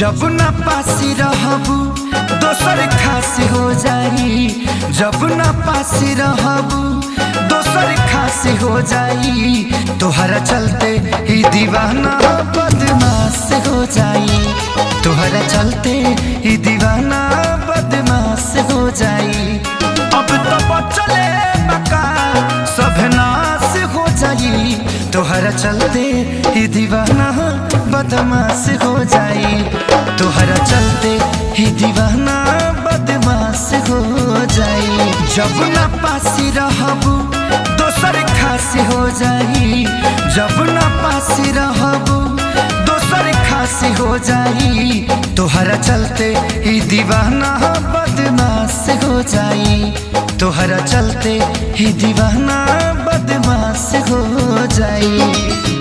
जब ना पासी रहबू दोसर खास हो जाई, जब ना पासी रहबू दोसर खास हो जाई। तोहरा चलते ही दीवाना बदमाश हो जाई, तोहरा चलते ही दीवाना बदमाश हो जाई। अब तो बचले बका सब नाश हो जाई, तोहरा चलते ही दीवाना बदमाश हो जाई, तोहरा चलते ही दीवाना बदमाश हो जाई। जब ना पासी रहबू दोसर खास हो जाई, जब ना पासी रहबू दोसर खास हो जाई। तोहरा चलते ही दीवाना बदमाश हो जाई, तोहरा चलते ही दीवाना बदमाश हो जाई।